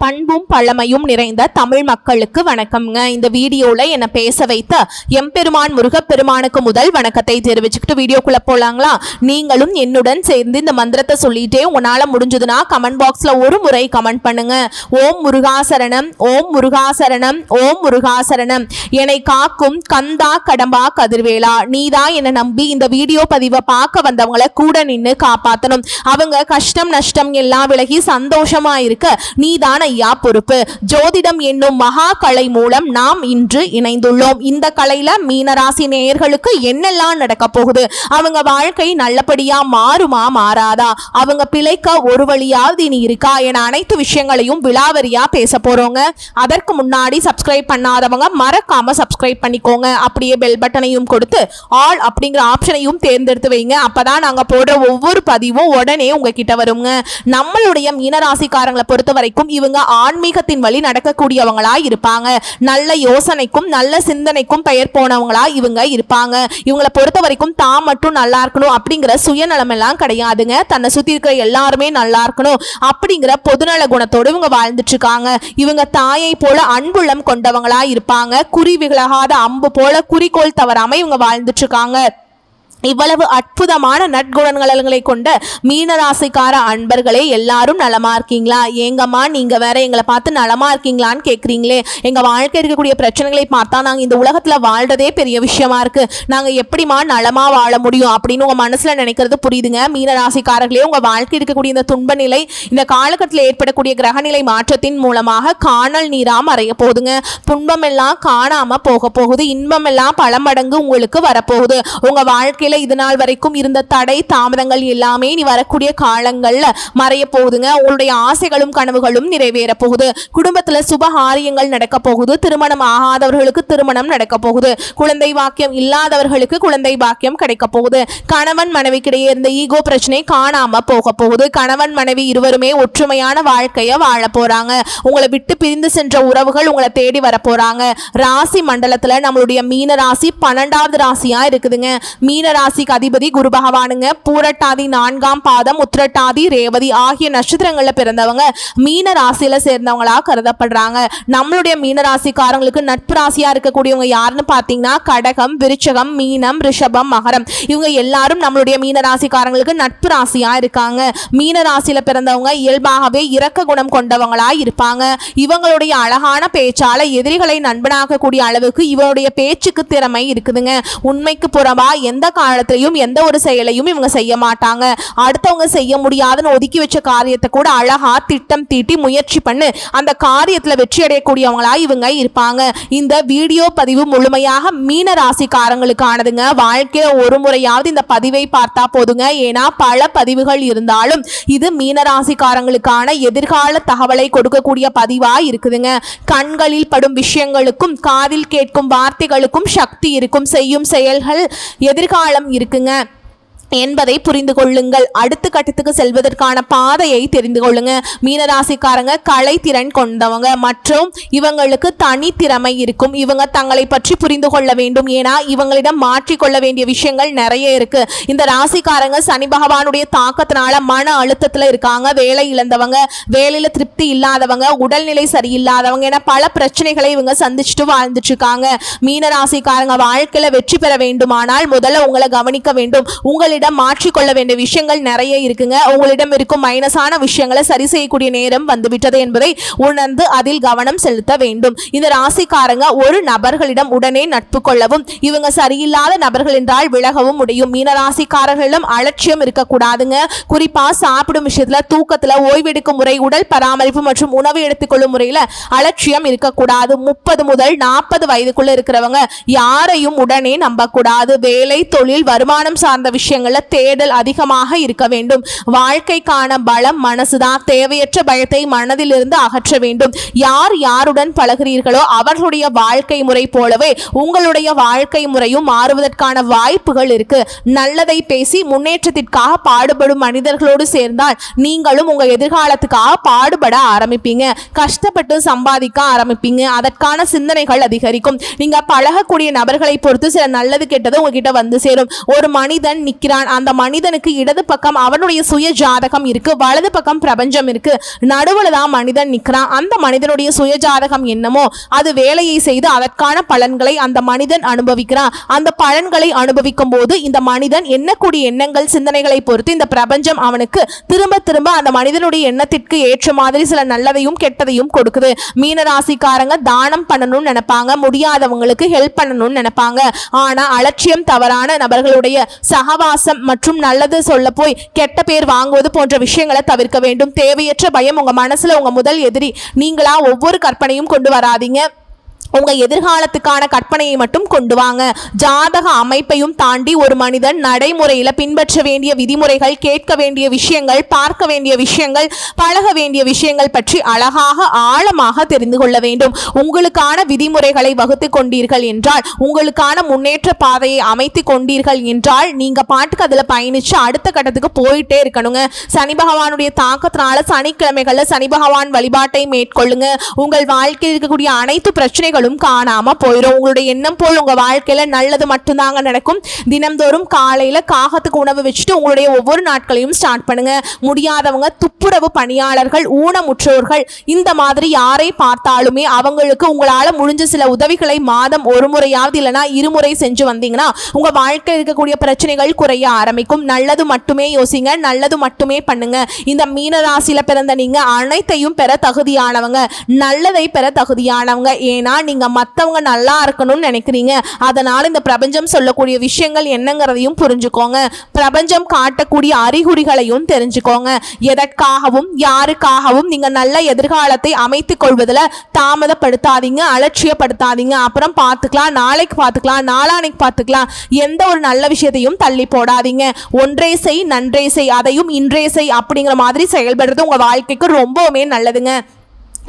பண்பும் பழமையும் நிறைந்த தமிழ் மக்களுக்கு வணக்கம்ங்க. இந்த வீடியோல என்ன பேச வைத்த எம்பெருமான் முருகப்பெருமானுக்கு முதல் வணக்கத்தை தெரிவிச்சுக்கிட்டு வீடியோக்குள்ள போலாங்களா? நீங்களும் என்னுடன் சேர்ந்து இந்த மந்திரத்தை சொல்லிட்டே உங்களால முடிஞ்சதுன்னா கமெண்ட் பாக்ஸ்ல ஒரு முறை கமெண்ட் பண்ணுங்க. ஓம் முருகாசரணம், ஓம் முருகாசரணம், ஓம் முருகாசரணம். என்னை காக்கும் கந்தா கடம்பா கதிர்வேலா, நீதான் என்னை நம்பி இந்த வீடியோ பதிவை பார்க்க வந்தவங்களை கூட நின்று காப்பாற்றணும். அவங்க கஷ்டம் நஷ்டம் எல்லாம் விலகி சந்தோஷமா இருக்க நீதான் ஐயா பொறுப்பு. ஜோதிடம் என்னும் மகா கலை மூலம் நாம் இன்று இணைந்துள்ளோம். இந்த கலையில மீனராசி நேயர்களுக்கு என்னெல்லாம் நடக்க போகுது, அவங்க வாழ்க்கை நல்லபடியா மாறுமா மாறாதா, அவங்க பிழைக்க ஒரு வழியாவது இனி இருக்கா என அனைத்து விஷயங்களையும் விலாவரியா பேச போறோங்க. அதற்கு முன்னாடி சப்ஸ்கிரைப் பண்ணாதவங்க மறக்காம சப்ஸ்கிரைப் பண்ணிக்கோங்க. அப்படியே பெல் பட்டனையும் கொடுத்து ஆல் அப்படிங்கிற ஆப்ஷனையும் தேர்ந்தெடுத்து வைங்க. அப்பதான் நாங்க போடுற ஒவ்வொரு பதிவும் உடனே உங்ககிட்ட வருங்க. நம்மளுடைய மீனராசிக்காரங்களை பொறுத்த வரைக்கும் இவங்க ஆன்மீகத்தின் வழி நடக்கக்கூடியவங்களா இருப்பாங்க. நல்ல யோசனைக்கும் நல்ல சிந்தனைக்கும் பெயர் போனவங்களா இவங்க இருப்பாங்க. இவங்களை பொறுத்த வரைக்கும் தான் மட்டும் நல்லா இருக்கணும் அப்படிங்கிற சுயநலம் எல்லாம் கிடையாதுங்க. தன்னை சுத்தி இருக்கிற எல்லாருமே நல்லா இருக்கணும் அப்படிங்கிற பொதுநல குணத்தோடு இவங்க வாழ்ந்துட்டு இருக்காங்க. இவங்க தாயை போல அன்புள்ளம் கொண்டவங்களா இருப்பாங்க. குறி விலகாத அம்பு போல குறிக்கோள் தவறாம இவங்க வாழ்ந்துட்டு இருக்காங்க. இவ்வளவு அற்புதமான நற்குணங்களை கொண்ட மீனராசிக்கார அன்பர்களே, எல்லாரும் நலமா இருக்கீங்களா? ஏங்கம்மா நீங்க வேற எங்களை பார்த்து நலமா இருக்கீங்களான்னு கேட்குறீங்களே. எங்க வாழ்க்கை இருக்கக்கூடிய பிரச்சனைகளை பார்த்தா நாங்க இந்த உலகத்துல வாழ்றதே பெரிய விஷயமா இருக்கு. நாங்க எப்படிமா நலமா வாழ முடியும் அப்படின்னு உங்க மனசுல நினைக்கிறது புரியுதுங்க. மீனராசிக்காரர்களே, உங்க வாழ்க்கை இருக்கக்கூடிய இந்த துன்ப நிலை இந்த காலகட்டத்தில் ஏற்படக்கூடிய கிரகநிலை மாற்றத்தின் மூலமாக காணல் நீராம அறைய போகுதுங்க. துன்பம் எல்லாம் காணாம போக போகுது. இன்பம் எல்லாம் பல மடங்கு உங்களுக்கு வரப்போகுது. உங்க வாழ்க்கையில இது நாள் வரைக்கும் இருந்த தடை தாமதங்கள் எல்லாமே நீ வரக்கூடிய காலங்கள்ல மறைய போகுதுங்க. உங்களுடைய ஆசைகளும் கனவுகளும் நிறைவேற போகுது. குடும்பத்துல சுபகாரியங்கள் நடக்க போகுது. திருமணம் ஆகாதவர்களுக்கு திருமணம் நடக்க போகுது. குழந்தை பாக்கியம் இல்லாதவர்களுக்கு குழந்தை பாக்கியம் கிடைக்க போகுது. கணவன் மனைவிக்கிடையே இருந்த ஈகோ பிரச்சனை காணாம போக போகுது. கணவன் மனைவி இருவருமே ஒற்றுமையான வாழ்க்கைய வாழ போறாங்க. உங்களை விட்டு பிரிந்து சென்ற உறவுகள் உங்களை தேடி வர போறாங்க. ராசி மண்டலத்துல நம்மளுடைய மீன ராசி 12வது ராசியா இருக்குதுங்க. மீன ராசிக்கு அதிபதி குரு பகவானுங்க. பூரட்டாதி 4ஆம் பாதம், உத்திரட்டாதி, ரேவதி ஆகிய நட்சத்திரங்கள்ல பிறந்தவங்க மீன ராசியில சேர்ந்தவங்களா கருதப்படுறாங்க. நம்மளுடைய மீன ராசிக்காரங்களுக்கு நட்பு ராசியா இருக்கக்கூடியவங்க யாருன்னு பாத்தீங்கன்னா கடகம், விருச்சகம், மீனம், ரிஷபம், மகரம். இவங்க எல்லாரும் நம்மளுடைய மீன ராசிக்காரங்களுக்கு நட்பு ராசியா இருக்காங்க. மீன ராசியில பிறந்தவங்க இயல்பாகவே இரக்க குணம் கொண்டவங்களா இருப்பாங்க. இவங்களுடைய அழகான பேச்சால எதிரிகளை நண்பனாக்கக்கூடிய அளவுக்கு இவருடைய பேச்சுக்கு திறமை இருக்குதுங்க. உண்மைக்கு புறமா எந்த காலத்திலையும் எந்த ஒரு செயலையும் இவங்க செய்ய மாட்டாங்க. அடுத்தவங்க செய்ய முடியாதுன்னு ஒதுக்கி வச்ச காரியத்தை கூட அழகா திட்டம் தீட்டி முயற்சி பண்ணு அந்த காரியத்துல வெற்றி அடையக்கூடியவங்களா இவங்க இருப்பாங்க. இந்த வீடியோ பதிவு முழுமையாக மீன ராசிக்காரங்களுக்கானதுங்க. வாழ்க்கையில ஒரு முறையாவது இந்த பதிவை பார்த்தா போதுங்க. ஏன்னா பல பதிவுகள் இருந்தாலும் இது மீன ராசிக்காரங்களுக்கான எதிர்கால தகவலை கொடுக்கக்கூடிய பதிவா இருக்குதுங்க. கண்களில் படும் விஷயங்களுக்கும் காதில் கேட்கும் வார்த்தைகளுக்கும் சக்தி இருக்கும். செய்யும் செயல்கள் எதிர்காலம் இருக்குங்க என்பதை புரிந்து கொள்ளுங்கள். அடுத்த கட்டத்துக்கு செல்வதற்கான பாதையை தெரிந்து கொள்ளுங்க. மீனராசிக்காரங்க கலை திறன் கொண்டவங்க மற்றும் இவங்களுக்கு தனி திறமை இருக்கும். இவங்க தங்களை பற்றி புரிந்து கொள்ள வேண்டும். ஏன்னா இவங்களிடம் மாற்றிக்கொள்ள வேண்டிய விஷயங்கள் நிறைய இருக்கு. இந்த ராசிக்காரங்க சனி பகவானுடைய தாக்கத்தினால மன அழுத்தத்துல இருக்காங்க. வேலை இழந்தவங்க, வேலையில திருப்தி இல்லாதவங்க, உடல்நிலை சரியில்லாதவங்க என பல பிரச்சனைகளை இவங்க சந்திச்சுட்டு வாழ்ந்துட்டு இருக்காங்க. மீனராசிக்காரங்க வாழ்க்கையில வெற்றி பெற வேண்டுமானால் முதல்ல உங்களை கவனிக்க வேண்டும். உங்களிடம் மாற்றிக்கொள்ள வேண்டிய விஷயங்கள் நிறைய இருக்குங்க. உங்களிடம் இருக்கும் மைனஸான விஷயங்களை சரி செய்யக்கூடிய நேரம் வந்துவிட்டது என்பதை உணர்ந்து அதில் கவனம் செலுத்த வேண்டும். இந்த ராசிக்காரங்க ஒரு நபர்களிடம் உடனே நட்பு கொள்ளவும் இவங்க சரியில்லாத நபர்கள் என்றால் விலகவும் முடியும். மீனராசிக்காரர்களிடம் அலட்சியம் இருக்கக்கூடாதுங்க. குறிப்பா சாப்பிடும் விஷயத்துல, தூக்கத்துல, ஓய்வெடுக்கும் முறை, உடல் பராமரிப்பு மற்றும் உணவு எடுத்துக்கொள்ளும் முறையில அலட்சியம் இருக்கக்கூடாது. 30 முதல் 40 வயதுக்குள்ள இருக்கிறவங்க யாரையும் உடனே நம்பக்கூடாது. வேலை, தொழில், வருமானம் சார்ந்த விஷயங்கள் தேடல் அதிகமாக இருக்க வேண்டும். வாழ்க்கைக்கான பலம் மனசுதான். தேவையற்ற பயத்தை மனதிலிருந்து அகற்ற வேண்டும். யார் யாருடன் பழகிறீர்களோ அவர்களுடைய வாழ்க்கை முறை போலவே உங்களுடைய வாழ்க்கை முறையும் மாறுவதற்கான வாய்ப்புகள் இருக்கு. நல்லதை பேசி முன்னேற்றத்திற்காக பாடுபடும் மனிதர்களோடு சேர்ந்தால் நீங்களும் உங்க எதிர்காலத்துக்காக பாடுபட ஆரம்பிப்பீங்க. கஷ்டப்பட்டு சம்பாதிக்க ஆரம்பிப்பீங்க. அதற்கான சிந்தனைகள் அதிகரிக்கும். நீங்க பழகக்கூடிய நபர்களை பொறுத்து சில நல்லது கெட்டது உங்ககிட்ட வந்து சேரும். ஒரு மனிதன் நிற்கிறார் நிற்கிறான். அந்த மனிதனுக்கு இடது பக்கம் அவனுடைய சுய ஜாதகம் இருக்கு, வலது பக்கம் பிரபஞ்சம் இருக்கு, நடுவுல தான் மனிதன் நிற்கிறான். அந்த மனிதனுடைய சுய ஜாதகம் என்னமோ அது வேலையை செய்து அதற்கான பலன்களை அந்த மனிதன் அனுபவிக்கிறான். அந்த பலன்களை அனுபவிக்கும் போது இந்த மனிதன் எண்ணக்கூடிய எண்ணங்கள் சிந்தனைகளை பொறுத்து இந்த பிரபஞ்சம் அவனுக்கு திரும்ப திரும்ப அந்த மனிதனுடைய எண்ணத்திற்கு ஏற்ற மாதிரி சில நல்லதையும் கெட்டதையும் கொடுக்குது. மீனராசிக்காரங்க தானம் பண்ணணும்னு நினைப்பாங்க, முடியாதவங்களுக்கு ஹெல்ப் பண்ணணும்னு நினைப்பாங்க. ஆனா அலட்சியம் தவறான நபர்களுடைய சகவாசம் மற்றும் நல்லது சொல்ல போய் கெட்ட பேர் வாங்குவது போன்ற விஷயங்களை தவிர்க்க வேண்டும். தேவையற்ற பயம் உங்க மனசுல உங்க முதல் எதிரி. நீங்களா ஒவ்வொரு கற்பனையும் கொண்டு வராதீங்க. உங்க எதிர்காலத்துக்கான கற்பனையை மட்டும் கொண்டு வாங்க. ஜாதக அமைப்பையும் தாண்டி ஒரு மனிதன் நடைமுறையில பின்பற்ற வேண்டிய விதிமுறைகள், கேட்க வேண்டிய விஷயங்கள், பார்க்க வேண்டிய விஷயங்கள், பழக வேண்டிய விஷயங்கள் பற்றி அழகாக ஆழமாக தெரிந்து கொள்ள வேண்டும். உங்களுக்கான விதிமுறைகளை வகுத்து கொண்டீர்கள் என்றால், உங்களுக்கான முன்னேற்ற பாதையை அமைத்து கொண்டீர்கள் என்றால், நீங்க பாட்டுக்கு அதுல பயணிச்சு அடுத்த கட்டத்துக்கு போயிட்டே இருக்கணுங்க. சனி பகவானுடைய தாக்கத்தினால சனிக்கிழமைகள்ல சனி பகவான் வழிபாட்டை மேற்கொள்ளுங்க. உங்கள் வாழ்க்கையில் இருக்கக்கூடிய அனைத்து பிரச்சனைகளும் காணாம போயிடும். உங்களுடைய எண்ணம் போல் உங்க வாழ்க்கையில நல்லது மட்டும்தாங்க நடக்கும். தினம்தோறும் காலையில காகத்துக்கு உணவு வச்சுட்டு உங்களுடைய ஒவ்வொரு நாட்களையும் ஸ்டார்ட் பண்ணுங்க. முடியாதவங்க, துப்புரவு பணியாளர்கள், ஊனமுற்றோர்கள், இந்த மாதிரி யாரை பார்த்தாலுமே அவங்களுக்கு உங்களால முடிஞ்ச சில உதவிகளை மாதம் ஒரு முறையாவது இல்லைனா இருமுறை செஞ்சு வந்தீங்கன்னா உங்க வாழ்க்கையில் இருக்கக்கூடிய பிரச்சனைகள் குறைய ஆரம்பிக்கும். நல்லது மட்டுமே யோசிங்க, நல்லது மட்டுமே பண்ணுங்க. இந்த மீனராசியில பிறந்த நீங்க அனைத்தையும் பெற தகுதியானவங்க, நல்லதை பெற தகுதியானவங்க. ஏன்னா நீங்க மத்தவங்க நல்லா இருக்கணும்னு நினைக்கிறீங்க. அதனால இந்த பிரபஞ்சம் சொல்லக்கூடிய விஷயங்கள் என்னங்கிறதையும் புரிஞ்சுக்கோங்க. பிரபஞ்சம் காட்டக்கூடிய அறிகுறிகளையும் தெரிஞ்சுக்கோங்க. எதற்காகவும் யாருக்காகவும் நீங்க நல்ல எதிர்காலத்தை அமைத்துக் கொள்வதில் தாமதப்படுத்தாதீங்க, அலட்சியப்படுத்தாதீங்க. அப்புறம் பார்த்துக்கலாம், நாளைக்கு பார்த்துக்கலாம், நாளானைக்கு பார்த்துக்கலாம், எந்த ஒரு நல்ல விஷயத்தையும் தள்ளி போடாதீங்க. ஒன்றே செய் நன்றே செய், அதையும் இன்றே செய் அப்படிங்கிற மாதிரி செயல்படுறது உங்க வாழ்க்கைக்கு ரொம்பவுமே நல்லதுங்க.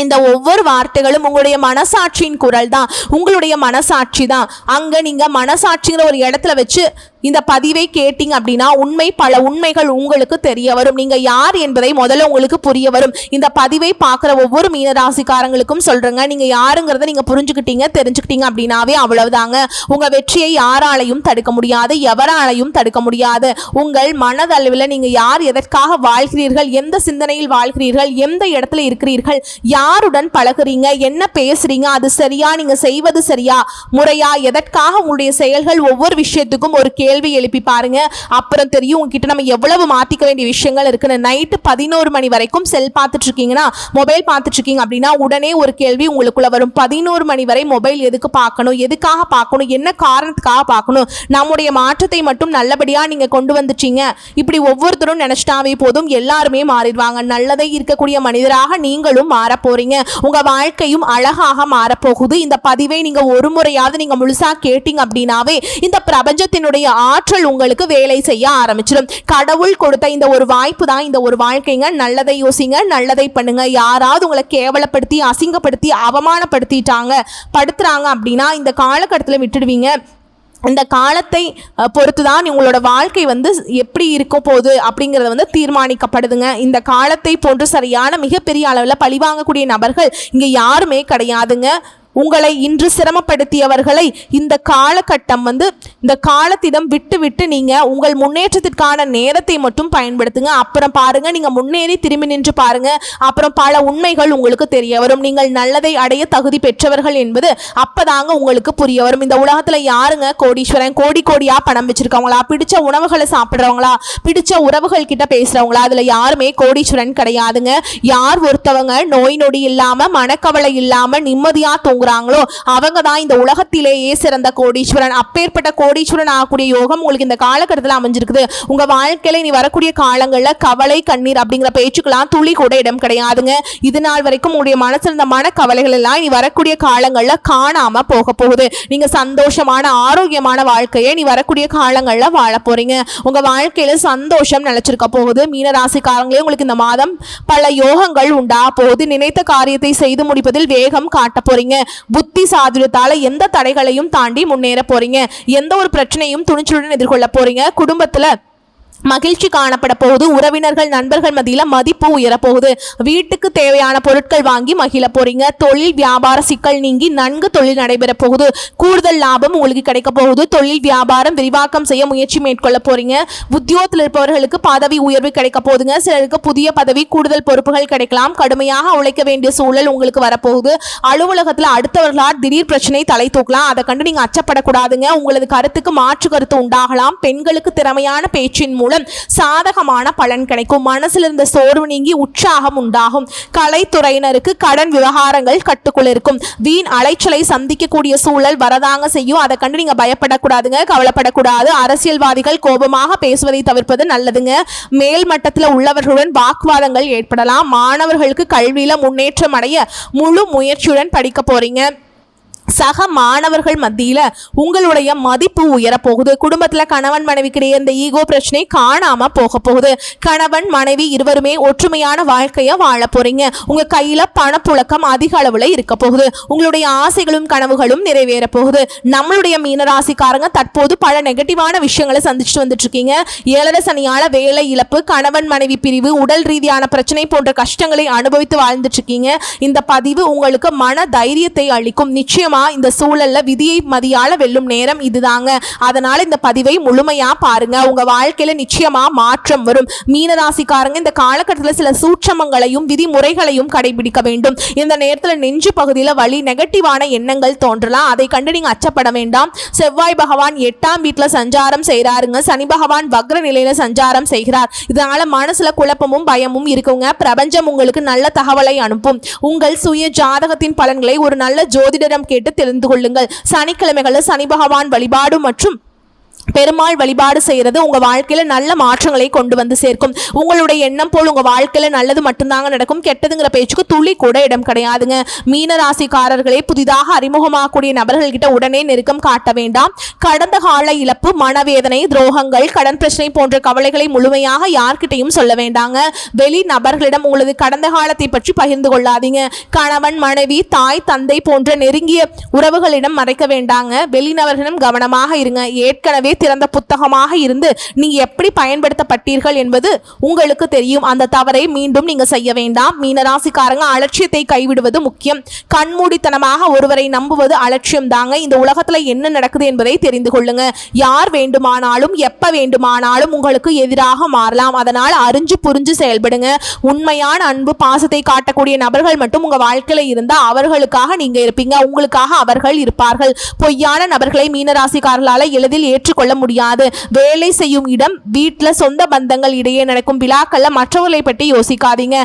இந்த ஒவ்வொரு வார்த்தைகளும் உங்களுடைய மனசாட்சியின் குரல் தான், உங்களுடைய மனசாட்சி தான். அங்க நீங்க மனசாட்சிங்கிற ஒரு இடத்துல வச்சு இந்த பதிவை கேட்டீங்க அப்படின்னா பல உண்மைகள் உங்களுக்கு தெரிய வரும். நீங்க யார் என்பதை முதல்ல உங்களுக்கு புரிய வரும். இந்த பதிவை பார்க்குற ஒவ்வொரு மீனராசிக்காரங்களுக்கும் சொல்றேங்க, நீங்க யாருங்கிறத நீங்க புரிஞ்சுக்கிட்டீங்க, தெரிஞ்சுக்கிட்டீங்க அப்படின்னாவே அவ்வளவுதாங்க. உங்க வெற்றியை யாராலையும் தடுக்க முடியாது, எவராலையும் தடுக்க முடியாது. உங்கள் மனதளவில் நீங்க யார், எதற்காக வாழ்கிறீர்கள், எந்த சிந்தனையில் வாழ்கிறீர்கள், எந்த இடத்துல இருக்கிறீர்கள், யாருடன் பழகுறீங்க, என்ன பேசுறீங்க, அது சரியா, நீங்க செய்வது சரியா, முறையா, எதற்காக உங்களுடைய செயல்கள், ஒவ்வொரு விஷயத்துக்கும் ஒரு கேள்வி எழுப்பி பாருங்க. அப்புறம் தெரியும் உங்ககிட்ட நம்ம எவ்வளவு மாத்திக்க வேண்டிய விஷயங்கள் இருக்குன்னு. நைட்டு 11 மணி வரைக்கும் செல் பார்த்துட்டு இருக்கீங்கன்னா, மொபைல் பார்த்துட்டு இருக்கீங்க அப்படின்னா உடனே ஒரு கேள்வி உங்களுக்குள்ள வரும். 11 மணி வரை மொபைல் எதுக்கு பார்க்கணும், எதுக்காக பார்க்கணும், என்ன காரணத்துக்காக பார்க்கணும், நம்முடைய மாற்றத்தை மட்டும் நல்லபடியா நீங்க கொண்டு வந்துட்டீங்க, இப்படி ஒவ்வொருத்தரும் நினைச்சிட்டாவே போதும், எல்லாருமே மாறிடுவாங்க. நல்லதை இருக்கக்கூடிய மனிதராக நீங்களும் மாற போறீங்க. உங்க வாழ்க்கையும் அழகாக மாறப்போகுது. இந்த பதிவை நீங்க ஒரு முறையாவது நீங்க முழுசா கேட்டீங்க அப்படின்னாவே இந்த பிரபஞ்சத்தினுடைய ஆற்றல் உங்களுக்கு வேலை செய்ய ஆரம்பிச்சிடும். கடவுள் கொடுத்த இந்த ஒரு வாய்ப்பு தான் இந்த ஒரு வாழ்க்கைங்க. நல்லதை யோசிங்க, நல்லதை பண்ணுங்க. யாராவது உங்களை கேவலப்படுத்தி, அசிங்கப்படுத்தி, அவமானப்படுத்திட்டாங்க படுத்துறாங்க அப்படின்னா இந்த காலகட்டத்தில் விட்டுடுவீங்க. இந்த காலத்தை பொறுத்து தான் உங்களோட வாழ்க்கை எப்படி இருக்க போகுது அப்படிங்கிறது தீர்மானிக்கப்படுதுங்க. இந்த காலத்தை போன்று சரியான மிகப்பெரிய அளவில் பழிவாங்கக்கூடிய நபர்கள் இங்கே யாருமே கிடையாதுங்க. உங்களை இன்று சிரமப்படுத்தியவர்களை இந்த காலகட்டம் இந்த காலத்திடம் விட்டு விட்டு நீங்க உங்கள் முன்னேற்றத்திற்கான நேரத்தை மட்டும் பயன்படுத்துங்க. அப்புறம் பாருங்க, நீங்க முன்னேறி திரும்பி நின்று பாருங்க. அப்புறம் பல உண்மைகள் உங்களுக்கு தெரிய வரும். நீங்கள் நல்லதை அடைய தகுதி பெற்றவர்கள் என்பது அப்பதாங்க உங்களுக்கு புரிய வரும். இந்த உலகத்துல யாருங்க கோடீஸ்வரன்? கோடி கோடியா பணம் வச்சிருக்கவங்களா, பிடிச்ச உணவுகளை சாப்பிட்றவங்களா, பிடிச்ச உறவுகள் கிட்ட பேசுறவங்களா? அதுல யாருமே கோடீஸ்வரன் கிடையாதுங்க. யார் ஒருத்தவங்க நோய் நொடி இல்லாம, மனக்கவலை இல்லாம, நிம்மதியா தூங்க அவங்க தான் இந்த உலகத்திலேயே சிறந்த கோடீஸ்வரன். அப்பேற்பட்ட கோடீஸ்வரன் ஆகக்கூடிய யோகம் உங்களுக்கு இந்த காலகட்டத்தில் அமைஞ்சிருக்குது. உங்க வாழ்க்கையில நீ வரக்கூடிய காலங்கள்ல கவலை, கண்ணீர் அப்படிங்கிற பேச்சுக்கெல்லாம் துளி கூட இடம் கிடையாதுங்க. இது நாள் வரைக்கும் உங்களுடைய மனசுல இருந்த மன கவலைகள் எல்லாம் நீ வரக்கூடிய காலங்கள்ல காணாம போக போகுது. நீங்க சந்தோஷமான, ஆரோக்கியமான வாழ்க்கையை நீ வரக்கூடிய காலங்கள்ல வாழ போறீங்க. உங்க வாழ்க்கையில சந்தோஷம் நிலைச்சிருக்க போகுது. மீனராசிக்காரங்களே, உங்களுக்கு இந்த மாதம் பல யோகங்கள் உண்டா போகுது. நினைத்த காரியத்தை செய்து முடிப்பதில் வேகம் காட்ட போறீங்க. புத்தி சாதுரியத்தால எந்த தடைகளையும் தாண்டி முன்னேற போறீங்க. எந்த ஒரு பிரச்சனையும் துணிச்சலுடன் எதிர்கொள்ள போறீங்க. குடும்பத்துல மகிழ்ச்சி காணப்பட போகுது. உறவினர்கள் நண்பர்கள் மத்தியில மதிப்பு உயரப்போகுது. வீட்டுக்கு தேவையான பொருட்கள் வாங்கி மகிழ போறீங்க. தொழில் வியாபார சிக்கல் நீங்கி நன்கு தொழில் நடைபெற போகுது. கூடுதல் லாபம் உங்களுக்கு கிடைக்க போகுது. தொழில் வியாபாரம் விரிவாக்கம் செய்ய முயற்சி மேற்கொள்ள போறீங்க. உத்தியோகத்தில் இருப்பவர்களுக்கு பதவி உயர்வு கிடைக்க போகுதுங்க. சிலருக்கு புதிய பதவி கூடுதல் பொறுப்புகள் கிடைக்கலாம். கடுமையாக உழைக்க வேண்டிய சூழல் உங்களுக்கு வரப்போகுது. அலுவலகத்தில் அடுத்தவர்களால் திடீர் பிரச்சனை தலை தூக்கலாம். அதை கண்டு நீங்க அச்சப்படக்கூடாதுங்க. உங்களது கருத்துக்கு மாற்று கருத்து உண்டாகலாம். பெண்களுக்கு திறமையான பேச்சின் மூலம் சாதகமான பலன் கிடைக்கும். மனசில் இருந்த சோர்வு நீங்கி உற்சாகம் உண்டாகும். கலைத்துறையினருக்கு கடன் விவகாரங்கள் கட்டுக்குள் இருக்கும். வீண் அலைச்சலை சந்திக்கக்கூடிய சூழல் வரதாங்க செய்யும். அதை கண்டு நீங்க பயப்படக்கூடாதுங்க, கவலைப்படக்கூடாது. அரசியல்வாதிகள் கோபமாக பேசுவதை தவிர்ப்பது நல்லதுங்க. மேல் மட்டத்தில் உள்ளவர்களுடன் வாக்குவாதங்கள் ஏற்படலாம். மாணவர்களுக்கு கல்வியில முன்னேற்றம் அடைய முழு முயற்சியுடன் படிக்க போறீங்க. சக மாணவர்கள் மத்தியில உங்களுடைய மதிப்பு உயரப்போகுது. குடும்பத்துல கணவன் மனைவிக்கிடையே இந்த ஈகோ பிரச்சனை காணாம போக போகுது. கணவன் மனைவி இருவருமே ஒற்றுமையான வாழ்க்கைய வாழ போறீங்க. உங்க கையில பணப்புழக்கம் அதிக அளவுல இருக்க போகுது. உங்களுடைய ஆசைகளும் கனவுகளும் நிறைவேற போகுது. நம்மளுடைய மீனராசிக்காரங்க தற்போது பல நெகட்டிவான விஷயங்களை சந்திச்சுட்டு வந்துட்டு இருக்கீங்க. ஏழரை சனியால வேலை இழப்பு, கணவன் மனைவி பிரிவு, உடல் ரீதியான பிரச்சனை போன்ற கஷ்டங்களை அனுபவித்து வாழ்ந்துட்டு இருக்கீங்க. இந்த பதிவு உங்களுக்கு மன தைரியத்தை அளிக்கும். நிச்சயமா இந்த சூழல்ல விதியை மதியால வெல்லும் நேரம் இதுதாங்க. அதனால இந்த பதிவை முழுமையா பாருங்க. உங்க வாழ்க்கையில நிச்சயமா மாற்றம் வரும். மீனராசிக்காரங்க இந்த காலகட்டத்தில் சில சூட்சமங்களையும் விதிமுறைகளையும் கடைபிடிக்க வேண்டும். இந்த நேரத்தில் நெஞ்சு பகுதியில வலி, நெகட்டிவான எண்ணங்கள் தோன்றலாம். அதை கண்டு நீங்க அச்சப்பட வேண்டாம். செவ்வாய் பகவான் 8ஆம் வீட்டுல சஞ்சாரம் செய்யறாருங்க. சனி பகவான் வக்ர நிலையில சஞ்சாரம் செய்கிறார். இதனால மனசுல குழப்பமும் பயமும் இருக்குங்க. பிரபஞ்சம் உங்களுக்கு நல்ல தகவலை அனுப்பும். உங்கள் சுய ஜாதகத்தின் பலன்களை ஒரு நல்ல ஜோதிடரிடம் கேட்டு தெரிந்து கொள்ளுங்கள். சனிக்கிழமைகளில் சனி பகவான் வழிபாடு மற்றும் பெருமாள் வழிபாடு செய்யறது உங்க வாழ்க்கையில நல்ல மாற்றங்களை கொண்டு வந்து சேர்க்கும். உங்களுடைய எண்ணம் போல் உங்க வாழ்க்கையில நல்லது மட்டும்தாங்க நடக்கும். கெட்டதுங்கிற பேச்சுக்கு துளி கூட இடம் கிடையாதுங்க. மீன ராசிக்காரர்களே, புதிதாக அறிமுகமாகக்கூடிய நபர்கள் கிட்ட உடனே நெருக்கம் காட்ட வேண்டாம். கடந்த கால இழப்பு, மனவேதனை, துரோகங்கள், கடன் பிரச்சனை போன்ற கவலைகளை முழுமையாக யார்கிட்டையும் சொல்ல வேண்டாங்க. வெளி நபர்களிடம் உங்களது கடந்த காலத்தை பற்றி பகிர்ந்து கொள்ளாதீங்க. கணவன் மனைவி, தாய் தந்தை போன்ற நெருங்கிய உறவுகளிடம் மறைக்க வேண்டாங்க. வெளிநபர்களிடம் கவனமாக இருங்க. ஏற்கனவே திறந்த புத்தகமாக இருந்து நீங்க எப்படி பயன்படுத்தப்பட்டீர்கள் என்பது உங்களுக்கு தெரியும். அந்த தவறை மீண்டும் நீங்க செய்ய வேண்டாம். மீனராசிக்காரங்க அலட்சியத்தை கைவிடுவது முக்கியம். கண்மூடித்தனமாக ஒருவரை நம்புவது அலட்சியம் தாங்க. இந்த உலகத்துல என்ன நடக்குது என்பதை தெரிந்து கொள்ளுங்க. யார் வேண்டுமானாலும் எப்ப வேண்டுமானாலும் உங்களுக்கு எதிராக மாறலாம். அதனால் அறிஞ்சு புரிஞ்சு செயல்படுங்க. உண்மையான அன்பு பாசத்தை காட்டக்கூடிய நபர்கள் மட்டும் உங்க வாழ்க்கையில இருந்தா அவர்களுக்காக நீங்க இருப்பீங்க, உங்களுக்காக அவர்கள் இருப்பார்கள். பொய்யான நபர்களை மீனராசிக்காரர்களால எளிதில் ஏற்றுக்கொள்ள முடியாது. வேலை செய்யும் இடம், வீட்டுல, சொந்த பந்தங்கள் இடையே நடக்கும் விழாக்கள்ல மற்றவர்களை பற்றி யோசிக்காதீங்க.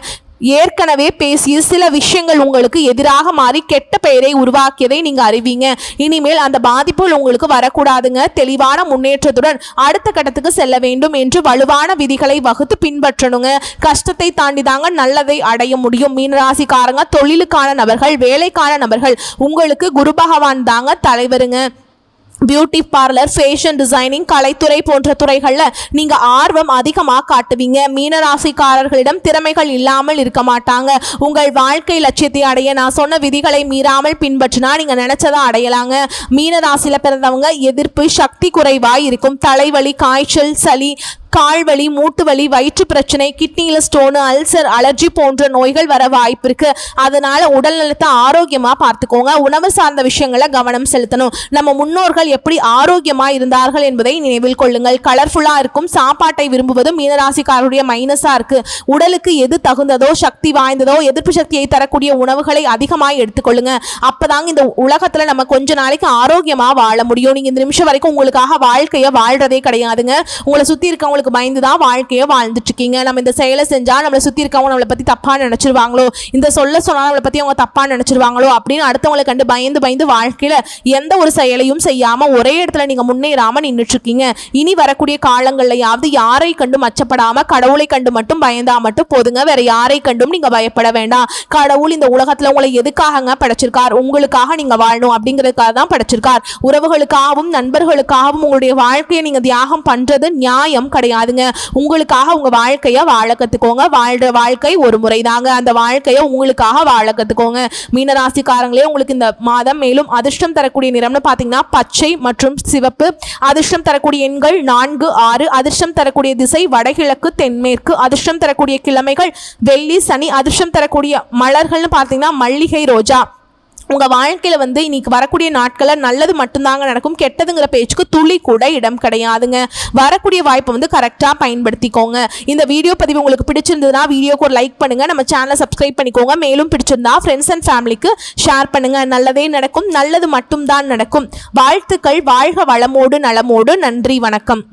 ஏற்கனவே பேசிய சில விஷயங்கள் உங்களுக்கு எதிராக மாறி கெட்ட பெயரை உருவாக்கியதை நீங்க அறிவீங்க. இனிமேல் அந்த பாதிப்புகள் உங்களுக்கு வரக்கூடாதுங்க. தெளிவான முன்னேற்றத்துடன் அடுத்த கட்டத்துக்கு செல்ல வேண்டும் என்று வலுவான விதிகளை வகுத்து பின்பற்றணுங்க. கஷ்டத்தை தாண்டி தாங்க நல்லதை அடைய முடியும். மீனராசிக்காரங்க தொழிலுக்கான நபர்கள், வேலைக்கான நபர்கள், உங்களுக்கு குரு பகவான் தாங்க தலைவருங்க. பியூட்டி பார்லர், ஃபேஷன் டிசைனிங், கலைத்துறை போன்ற துறைகளில் நீங்கள் ஆர்வம் அதிகமாக காட்டுவீங்க. மீனராசிக்காரர்களிடம் திறமைகள் இல்லாமல் இருக்க மாட்டாங்க. உங்கள் வாழ்க்கை லட்சியத்தை அடைய நான் சொன்ன விதிகளை மீறாமல் பின்பற்றினா நீங்கள் நினைச்சதை அடையலாங்க. மீனராசியில் பிறந்தவங்க எதிர்ப்பு சக்தி குறைவாக இருக்கும். தலைவலி, காய்ச்சல், சளி, கால்வலி, மூட்டு வலி, வயிற்று பிரச்சனை, கிட்னியில ஸ்டோனு, அல்சர், அலர்ஜி போன்ற நோய்கள் வர வாய்ப்பு இருக்கு. அதனால உடல் நலத்தை ஆரோக்கியமா பார்த்துக்கோங்க. உணவு சார்ந்த விஷயங்களை கவனம் செலுத்தணும். நம்ம முன்னோர்கள் எப்படி ஆரோக்கியமா இருந்தார்கள் என்பதை நினைவில் கொள்ளுங்கள். கலர்ஃபுல்லா இருக்கும் சாப்பாட்டை விரும்புவது மீனராசிக்காரருடைய மைனஸா இருக்கு. உடலுக்கு எது தகுந்ததோ, சக்தி வாய்ந்ததோ, எதிர்ப்பு சக்தியை தரக்கூடிய உணவுகளை அதிகமாக எடுத்துக்கொள்ளுங்க. அப்பதாங்க இந்த உலகத்துல நம்ம கொஞ்ச நாளைக்கு ஆரோக்கியமா வாழ முடியும். நீங்க இந்த நிமிஷம் வரைக்கும் உங்களுக்காக வாழ்க்கைய வாழ்றதே கிடையாதுங்க. உங்களை சுத்தி இருக்கவங்களுக்கு பயந்துதான் வாழ்க்கையை வாழ்ந்துட்டு இருக்கீங்க. நம்ம இந்த செயலை செஞ்சா நம்மளை சுத்தி இருக்கவங்க நம்மளை பத்தி தப்பா நினைச்சிருவாங்களோ, இந்த சொல்ல சொன்னா நம்மளை பத்தி அவங்க தப்பா நினைச்சிருவாங்களோ அப்படின்னு அடுத்தவங்களை கண்டு பயந்து வாழ்க்கையில எந்த ஒரு செயலையும் செய்யாம ஒரே இடத்துல நீங்க முன்னேறாம நின்றுட்டு இருக்கீங்க. இனி வரக்கூடிய காலங்கள்லயாவது யாரை கண்டும் அச்சப்படாம கடவுளை கண்டு மட்டும் பயந்தா மட்டும் போதுங்க. வேற யாரை கண்டும் நீங்க பயப்பட வேண்டாம். கடவுள் இந்த உலகத்துல உங்களை எதுக்காக படைச்சிருக்கார்? உங்களுக்காக நீங்க வாழணும் அப்படிங்கிறதுக்காக தான் படைச்சிருக்கார். உறவுகளுக்காகவும் நண்பர்களுக்காகவும் உங்களுடைய வாழ்க்கையை நீங்க தியாகம் பண்றது நியாயம் கிடையாது. கிடையாதுங்க. உங்களுக்காக உங்க வாழ்க்கைய வாழ கத்துக்கோங்க. வாழ்ற வாழ்க்கை ஒரு முறைதாங்க. அந்த வாழ்க்கைய உங்களுக்காக வாழ கத்துக்கோங்க. மீனராசிக்காரங்களே, உங்களுக்கு இந்த மாதம் மேலும் அதிர்ஷ்டம் தரக்கூடிய நிறம்னு பாத்தீங்கன்னா பச்சை மற்றும் சிவப்பு. அதிர்ஷ்டம் தரக்கூடிய எண்கள் 4, 6. அதிர்ஷ்டம் தரக்கூடிய திசை வடகிழக்கு தென்மேற்கு. அதிர்ஷ்டம் தரக்கூடிய கிழமைகள் வெள்ளி சனி. அதிர்ஷ்டம் தரக்கூடிய மலர்கள்னு பாத்தீங்கன்னா மல்லிகை ரோஜா. உங்க வாழ்க்கையில இன்னைக்கு வரக்கூடிய நாட்கள்ல நல்லது மட்டும்தாங்க நடக்கும். கெட்டதுங்கிற பேச்சுக்கு துளி கூட இடம் கிடையாதுங்க. வரக்கூடிய வாய்ப்பை கரெக்டா பயன்படுத்திக்கோங்க. இந்த வீடியோ பதிவு உங்களுக்கு பிடிச்சிருந்ததுன்னா வீடியோக்கு ஒரு லைக் பண்ணுங்க. நம்ம சேனலை சப்ஸ்கிரைப் பண்ணிக்கோங்க. மேலும் பிடிச்சிருந்தா ஃப்ரெண்ட்ஸ் அண்ட் ஃபேமிலிக்கு ஷேர் பண்ணுங்க. நல்லதே நடக்கும். நல்லது மட்டும்தான் நடக்கும். வாழ்த்துக்கள். வாழ்க வளமோடு நலமோடு. நன்றி, வணக்கம்.